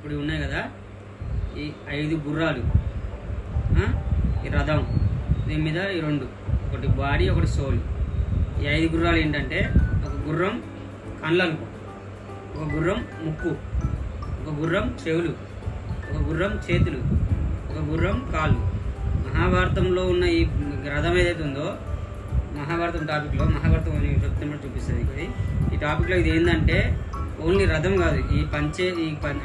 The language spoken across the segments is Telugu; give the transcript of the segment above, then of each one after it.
ఇప్పుడు ఉన్నాయి కదా ఈ 5 గుర్రాలు, ఈ రథం, దీని మీద ఈ 2, ఒకటి బాడీ ఒకటి సోల్. ఈ 5 గుర్రాలు ఏంటంటే ఒక గుర్రం కళ్ళు అనుకో, ఒక గుర్రం ముక్కు, ఒక గుర్రం చెవులు, ఒక గుర్రం చేతులు, ఒక గుర్రం కాళ్ళు. మహాభారతంలో ఉన్న ఈ రథం ఏదైతే ఉందో మహాభారతం టాపిక్లో, మహాభారతం చెప్తున్నట్టు చూపిస్తుంది ఇది. ఈ టాపిక్లో ఇది ఏంటంటే ఓన్లీ రథం కాదు, ఈ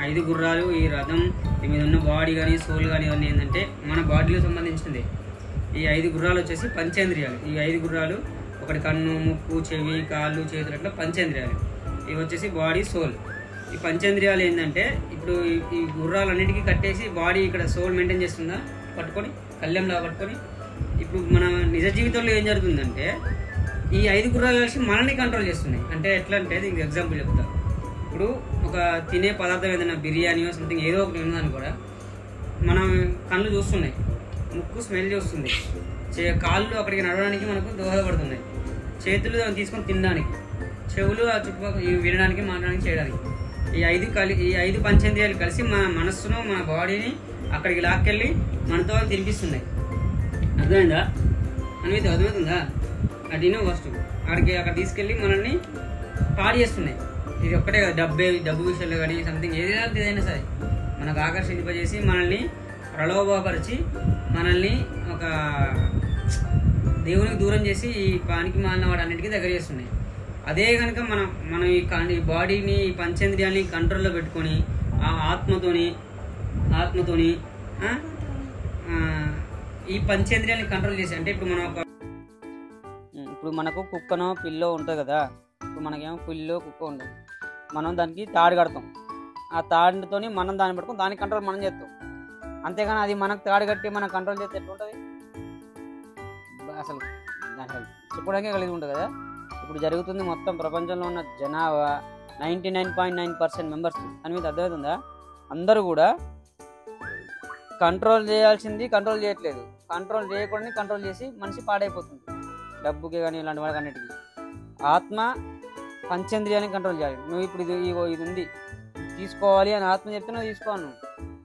5 గుర్రాలు, ఈ రథం, దీని మీద ఉన్న బాడీ కానీ సోల్ కానీ ఇవన్నీ ఏంటంటే మన బాడీలో సంబంధించింది. ఈ 5 గుర్రాలు వచ్చేసి పంచేంద్రియాలు. ఈ 5 గుర్రాలు ఒకటి కన్ను, ముక్కు, చెవి, కాళ్ళు, చేతులు, అట్లా పంచేంద్రియాలు. ఇవి వచ్చేసి బాడీ, సోల్. ఈ పంచేంద్రియాలు ఏంటంటే ఇప్పుడు ఈ గుర్రాలన్నిటికీ కట్టేసి బాడీ ఇక్కడ సోల్ మెయింటైన్ చేస్తుందా పట్టుకొని, కళ్యంలా పట్టుకొని. ఇప్పుడు మన నిజ జీవితంలో ఏం జరుగుతుందంటే ఈ 5 గుర్రాలు కలిసి మనల్ని కంట్రోల్ చేస్తున్నాయి. అంటే ఎట్లా అంటే దీనికి ఎగ్జాంపుల్ చెప్తా. ఇప్పుడు ఒక తినే పదార్థం ఏదైనా బిర్యానీయో సంథింగ్ ఏదో ఒకటి ఉన్నదని కూడా మనం కళ్ళు చూస్తున్నాయి, ముక్కు స్మెల్ చూస్తుంది, కాళ్ళు అక్కడికి నడవడానికి మనకు దోహదపడుతున్నాయి, చేతులు దాన్ని తీసుకొని తినడానికి, చెవులు ఆ చుట్టుపక్కల వినడానికి, మాట్లాడడానికి, చేయడానికి. ఈ 5 పంచేంద్రియాలు కలిసి మన మనస్సును, మన బాడీని అక్కడికి లాక్కెళ్ళి మనతో తినిపిస్తున్నాయి. అర్థమైందా? అనేది అర్థమవుతుందా? అడినో ఫస్ట్ అక్కడ తీసుకెళ్ళి మనల్ని పాడు చేస్తున్నాయి. ఇది ఒక్కటే కదా, డబ్బు విషయంలో కానీ సంథింగ్ ఏదైనా సరే మనకు ఆకర్షింపజేసి మనల్ని ప్రలోభపరిచి మనల్ని ఒక దేవునికి దూరం చేసి ఈ పానికి మాలిన వాడు అన్నిటికీ దగ్గర చేస్తున్నాయి. అదే కనుక మనం ఈ బాడీని, ఈ పంచేంద్రియాన్ని కంట్రోల్లో పెట్టుకొని ఆ ఆత్మతోని ఈ పంచేంద్రియాన్ని కంట్రోల్ చేసి, అంటే ఇప్పుడు మనకు కుక్కనో పిల్లో ఉంటుంది కదా. ఇప్పుడు మనకేమో పిల్లో కుక్క ఉంటుంది, మనం దానికి తాడు కడతాం. ఆ తాడుతో మనం దాన్ని పట్టుకొని దాని కంట్రోల్ మనం చేస్తాం. అంతేగాని అది మనకు తాడు కట్టి మనం కంట్రోల్ చేస్తే ఎట్లుంటుంది? అసలు చెప్పడానికే కలిగి ఉంటుంది కదా. ఇప్పుడు జరుగుతుంది మొత్తం ప్రపంచంలో ఉన్న జనాభా 99.9% మెంబర్స్ దాని మీద అర్థమవుతుందా? అందరూ కూడా కంట్రోల్ చేయాల్సింది కంట్రోల్ చేయట్లేదు, కంట్రోల్ చేయకూడని కంట్రోల్ చేసి మనిషి పాడైపోతుంది. డబ్బుకి కానీ ఇలాంటి వాళ్ళకి అన్నిటికీ. ఆత్మ పంచేంద్రియాన్ని కంట్రోల్ చేయాలి. నువ్వు ఇప్పుడు ఇది ఉంది తీసుకోవాలి అని ఆత్మ చెప్తే నువ్వు తీసుకోను,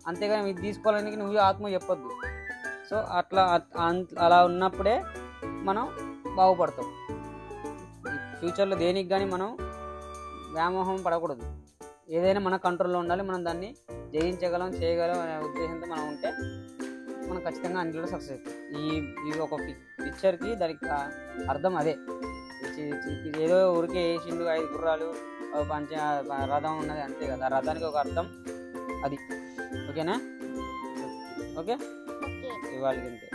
అంతేగాని ఇది తీసుకోవాలని నువ్వు ఆత్మ చెప్పొద్దు. సో అలా ఉన్నప్పుడే మనం బాగుపడతాం. ఫ్యూచర్లో దేనికి కానీ మనం వ్యామోహం పడకూడదు. ఏదైనా మన కంట్రోల్లో ఉండాలి, మనం దాన్ని జయించగలం, చేయగలం అనే ఉద్దేశంతో మనం ఉంటే మనం ఖచ్చితంగా అన్నింటిలో సక్సెస్ అవుతాం. ఈ ఒక పిక్చర్కి దానికి అర్థం అదే. ఏదో ఊరికే వేసిండు 5 గుర్రాలు రథం ఉన్నది అంతే కదా, ఆ రథానికి ఒక అర్థం అది. ఓకేనా? ఓకే, ఇవాళకి అంతే.